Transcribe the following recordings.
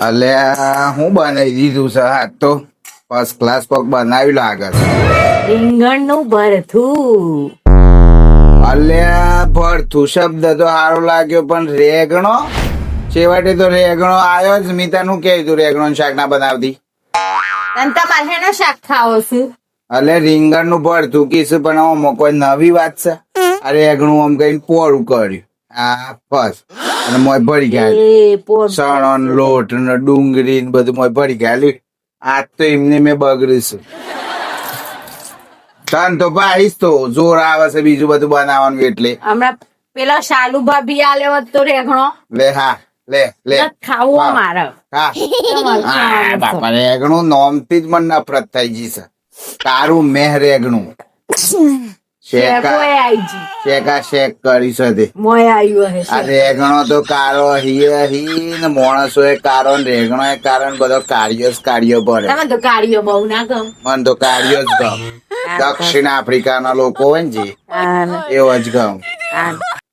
અલ્યા હું બનાવી દીધું છે આજ તો ફર્સ્ટ ક્લાસ કોક બનાવી લાગે છે. રીંગણનું ભરથું. અલ્યા ભરથું શબ્દ તો સારો લાગ્યો પણ રેગણો છેવટે તો રેગણો આવ્યો જ. મેં તને કહ્યું તું રેગણો શાક ના બનાવતી. અને તમારે શેનો શાક ખાવો છું? અલે રીંગણ નું ભરથું કીધું પણ આમાં કોઈ નવી વાત છે? આ રેગણું આમ કઈ પોળું કર્યું આ બસ અને મોય ભરી ગયા એ પોર સણો ને લોટ ને ડુંગળી ને બધું મોય ભરી ગયા. આજ તો એમને મેં બગડીશું. તન તો પાડીશ તો જોર આવે છે બીજું બધું બનાવવાનું એટલે. હમણાં પેલા શાલુ ભાભી આલ્યો હોત તો રેગણો લે હા લે લે નથી ખાવું અમારે. હા તમારે હા ખાવાનું છે. બાપા રેગણું નોમથી જ મને નફરત થઈ ગઈ છે. તારું મેહ રેગણું શેકોય આઈ જી. શેકા શેક કરી છે. મોય આવ્યું હે આ શેક. રેગણો તો કારો હી ને માણસો એ કારો ને રેગણો એ કારણ બધો કાર્યો જ કાર્યો પડે. તમે તો કાઢ્યો બહુ ના ગમ. મને તો કાર્યો જ ગમ. દક્ષિણ આફ્રિકાના લોકો હોય ને જે એવો જ ગમ.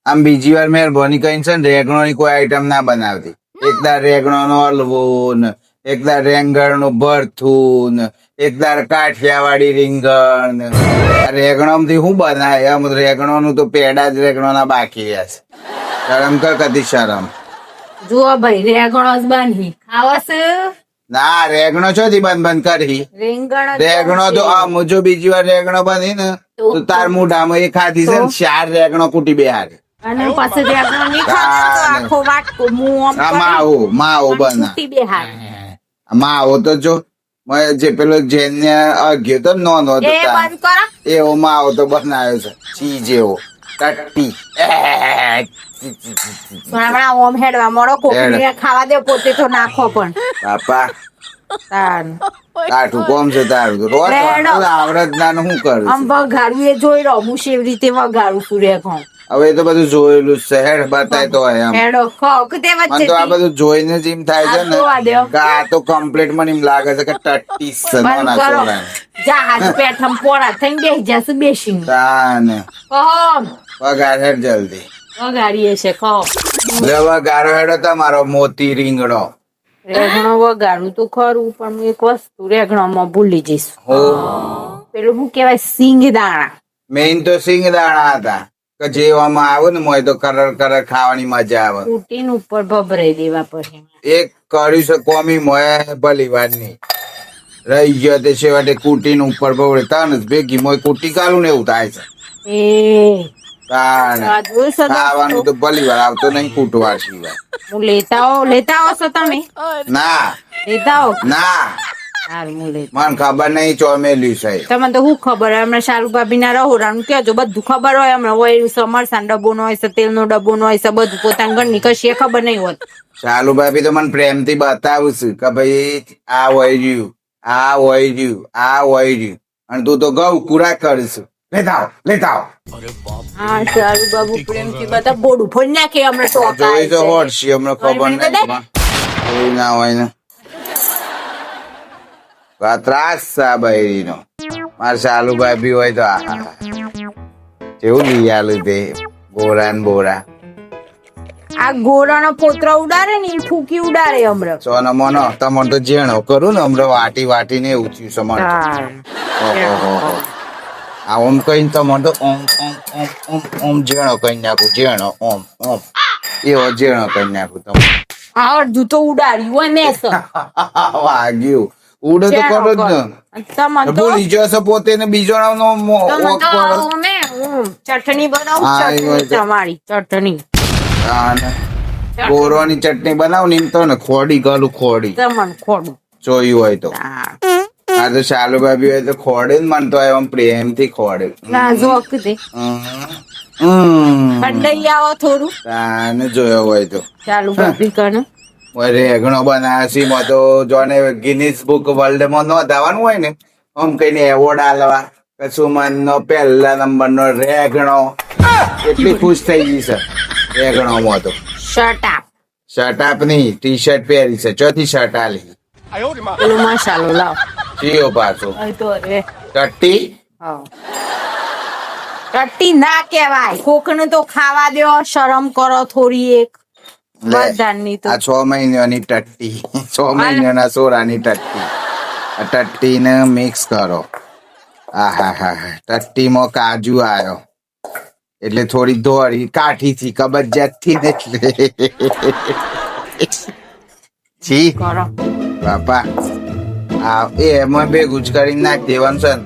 આમ બીજી વાર મહેરબાની કરીને છે ને રેગણો ની કોઈ આઈટમ ના બનાવતી. એકદાર રેગણો નો હલવો ને એકદાર રેંગણ નું ભરથું ને એકદાર કાઠિયાવાડી રીંગણ ને રેગણો થી શું બનાય? આમ રેગણો નું તો પેડા જ રેગણો ના બાકી રહ્યા છે. શરમ કર કદી શરમ. જુઓ ભાઈ રેગણો જ બાંધી ખાવા છે. ના રેગણો ચોથી બંધ કરી. રીંગણ જ રેગણો તો આમ જો બીજી વાર રેગણો બની ને તો તાર મોઢામાં એ ખાધી છે ને 4 રેગણો કુટી બેહાર. અને પછી રેગણો નહીં ખાતો તો આખો વાટકો મું આમ કરી માવો બના તૂટી બેહાર. માવો તો જો જે પેલો જેને અગ્યો તો નોનો હતો એ તાર. બંધ કરો. એવો માવો તો બનાવ્યો છે ચીજ એવો ટટ્ટી. પણ હમણાં ઓમ હેડવા મોડો કોકરીને ખાવા દે પોતે તો નાખો પણ બાપા તાન. કાઠું કોમ છે તારું તો રોજ રેડો. આવડત ના શું કરું આમ વઘારું એ જોઈ રહો હું શેવી રીતે વઘારું છું રેગણો. હવે એ તો બધું જોયેલું જ છે. હેડ બતાય તો હોય એમ. હેડો ખાઓ કે તે મને તો આ વચ્ચે બધું જોઈને જ એમ થાય છે આ જોવા ને દ્યો. કે આ તો કમ્પ્લીટ મને એમ લાગે છે કે ટટ્ટી છે બંધ નાના કરો. છોકરાને. જહાજ પેઠમ પોળા થઈને બેસી જશે બેસીને. તાને કહો વગાર હેડ જલ્દી. વઘારીએ છે ખાઓ. લે વગારો હેડો તમારો મોતી રીંગણો. રેગણો વઘારું તો ખરું પણ એક વસ્તુ રેગણોમાં ભૂલી જઈશ. હો પેલું શું કેવાય સિંગ દાણા. મેઇન તો સિંગદાણા હતા કે જેવામાં આવે ને મોય તો કરર કરર ખાવાની મજા આવે. કુટીન ઉપર ભભરાઈ દેવા પછી. એક કર્યું છે કોમી મોય ભલી વાર ની રહી ગયો તે છેવટે કુટીન ઉપર બવડે તાન જ ભેગી મોય કુટી કાલું ને એવું થાય છે. એ તાને આ જોઈ શકો છો? ખાવાનું તો ભલી વાર આવતો નહીં કૂટવા સિવાય. હું લેતા આવો છો તમે? ના લેતા આવો. ના હારું હું લેતા. મને ખબર નહીં ચોમેલી છે. તમને તો શું ખબર હોય? હમણાં શાલુ ભાભી ના રહોરાનું કેજો બધું ખબર હોય. હમણાં હોય સમરસાનો ડબ્બો નો હોય છે, તેલનો ડબ્બો નો હોય છે, બધું પોતાના ઘરની કશી ખબર નહીં હોત. ચાલુ ભાભી તો મને પ્રેમથી બતાવું છું કે ભાઈ આ હોય રહ્યું આ હોય રહ્યું આ હોય રહ્યું અને તું તો ગૌ પૂરા કરીશું. લેતા આવો. હા શાલુ બાબુ પ્રેમથી બધા બોડું ફોડી નાખે હમણાં તો જોઈ તો હોડશી હમણાં ખબર નહીં કોઈ ના હોય ને. આ ત્રાસ છે આ બૈરીનો. મારે ચાલુ ભાભી હોય તો આ જેવું લઈ આલું તે બોરા ને બોરા. આ ગોરાનો પોતરો ઉડાડે ને એ ફૂકી ઉડાડે હમણાં. સોનો મોનો તમને તો જેણો કરું ને હમણાં વાટી ને એવું થયું છે મને. ઓહો. આ ઓમ કહીને તમને તો ઓમ ઓમ ઓમ ઓમ ઓમ જેણો કહી નાખું જેણો ઓમ ઓમ એવો જેણો કહી નાખું તમને. આ અડધું તો ઉડાડ્યું હોય ને સર. વાગ્યું ઉડે તો કરો જ ને. તમને તો ભૂલી જશો પોતે ને બીજો ચટણી બનાવું. હા, એ હોય ચટણી તો. તમારી ચટણી કોરોની ચટણી બનાવ ને એમ તો ને ખોડી ગલું ખોડી તમને ખોડું. જોયું હોય તો. હા. આ તો ચાલુ ભાભી હોય તો ખોડે ને મને તો એમ પ્રેમથી ખોડે. ના જો કીધે ઠંડાઈ આવો થોડું. તાને જોયો હોય તો ચાલુ ભાભી કને રેગણો બનાવ્યા છે એમાં તો જોને ગિનિસ બુક વર્લ્ડ માં નોંધાવાનું હોય ને આમ કઈને એવોર્ડ આલવા કે સુમન નો પહેલા નંબર નો રેગણો. એટલી ખુશ થઈ ગઈ છે રેગણો માં તો. શર્ટ આપ શર્ટ આપની ટી શર્ટ પહેરી છે ચોથી શર્ટ આલી પેલું મસાલો લાવ. ચિયો પાછો અહીં તો રે ટટ્ટી. હા. ટટ્ટી ના કહેવાય. કોકને તો ખાવા દો. શરમ કરો થોડી એક. બધાની તો આ 6 મહિનાની ટટ્ટી 6 મહિનાના સોરાની ટટ્ટી આ ટટ્ટીને મિક્સ કરો. ટટ્ટીમાં કાજુ આવ્યો એટલે થોડી દોરી કાઠી થી કબજિયાત થી ને એટલે છી કરો. બાપા એમાં ભેગું જ કરીને નાખ દેવાનું છે ને.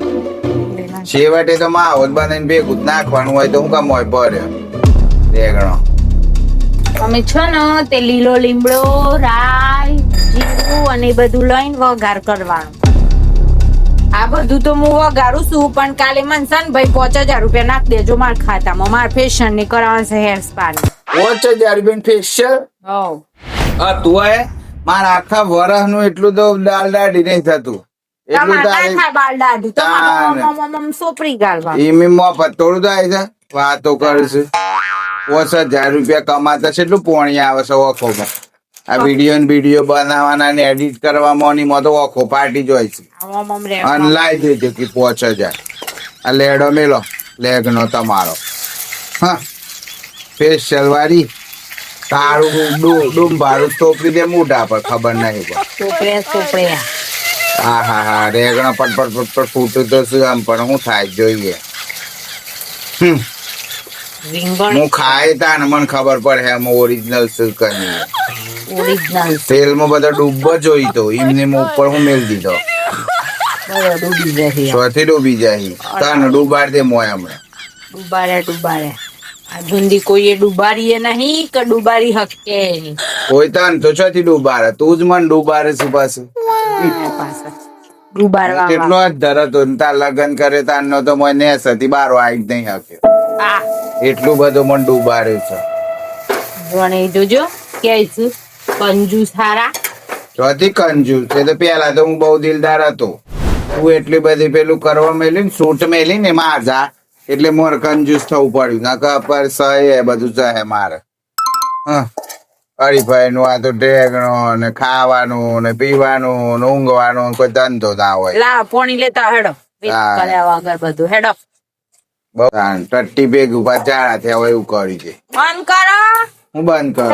છેવટે તો માહોલ બનાવીને ભેગું જ નાખવાનું હોય તો હું કામ હોય ભર્યો રેગણો. અમે છે ને તે લીલો લીમડો રાઈ જીરું અને એ બધું લઈને વઘાર કરવાનું. આ બધું તો હું વઘારું છું પણ કાલે મને છે ને ભાઈ 5000 રૂપિયા નાખ દેજો મારા ખાતામાં. મારે ફેશિયલ ની કરવાનું છે, હેર સ્પા ની. 5000 રૂપિયા ફેશિયલ? તું હે મારા આખા વરસ નું એટલું તો દાલ દાઢી નહીં થતું. એટલું સોપરી ગાળવા એમ મફત થોડું થાય છે. વાતો કરશે 5000 રૂપિયા કમાતા છે એટલું પોણી આવે છે ઓખોમાં. આ વિડીયો બનાવવાના ને એડિટ કરવામાં તો ઓખો પાર્ટી જોઈ છે. અને લાઈ દેજો કે 5000 આ લેડો મેલો લેગનો તમારો. હા ફેશિયલ વાળી તારું ડુંભારું ચોપડી દે મોઢા પર ખબર નહીં પડે. હા રેગણો પટ ફૂટું તો શું આમ પણ હું થાય જોઈએ. હું ખાય તા ને મને ખબર પડે એમાં ઓરિજિનલ તેલમાં બધા ડૂબવા જોઈ તો એમને ઉપર હું મેળ દીધો ચોથી ડૂબી જાય તને ડૂબાડ દે મોય હમણાં. ડુબાડે આ ધુંદી કોઈએ ડુબારીએ નહીં કે ડુબારી હકે નહીં. કોઈ તને તો ચોથી ડૂબાડે તું જ મને ડૂબાડે છે પાછું. ડુબાડવા કેટલો જ ધરતો તાર લગ્ન કરે તારનો તો મને નેસ હતી બારો આવી જ નહીં હકે. એટલું બધું મને ડૂબાડ્યું છે. જોજો કે કંજૂસ હારા ચોથી કંજૂસ છે તો પેલા તો હું બહુ દિલદાર હતો. તું એટલી બધી પેલું કરવા મેલી ને સૂટ મેલી ને માજા એટલે મોર કંજૂસ થવું પડ્યું. ના કપર સહે બધું સહે મારે. હરીભાઈ નું આ તો ઢેગણો ને ખાવાનું ને પીવાનું ને ઊંઘવાનું કોઈ ધંધો ના હોય. લા પોણી લેતા હેડો વગર બધું હેડો. ટટ્ટી ભેગું જાડા થયા હોય એવું કરી છે. બંધ કરો. હું બંધ કરો.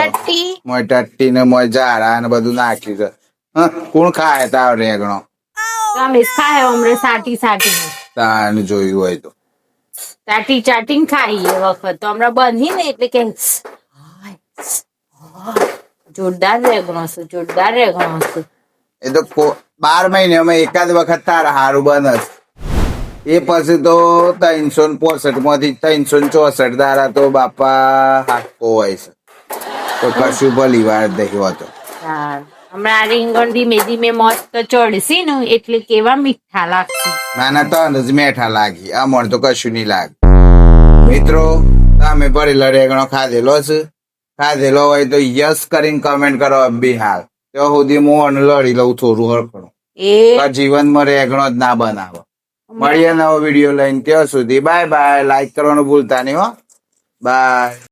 મોય ટટ્ટી ને મોય જાડા ને બધું નાખ્યું છે. કોણ ખાય તાવ રેગણો? તમે ખાય અમરે સાટી તાન જોયું હોય તો ચાટીને ખાઈ એ વખત તો હમણાં બંધી ને એટલે કે જોરદાર રેગણો છે. એ તો 12 મહિને અમે એકાદ વખત તારા હારું બને એ પછી તો 365 માંથી 364 દારા તો બાપા હાથકો હોય છે તો કશું ભલી વાર દહી હતો. હમણાં રીંગણ ધીમે ધીમે મસ્ત ચડશે ને એટલે કેવા મીઠા લાગશે. નાના તન જ મેઠા લાગી અમર તો કશું નહીં લાગે. મિત્રો તમે ભરેલો રેગણો ખાધેલો છે? ખાધેલો હોય તો યસ કરીને કમેન્ટ કરો. બિહાર ત્યાં સુધી હું લડી લઉં થોડું હળખડું જીવનમાં રેગણો જ ના બનાવો. મળીએ નવો વિડીયો લઈને ત્યાં સુધી બાય બાય. લાઈક કરવાનું ભૂલતા નહીં હો. બાય.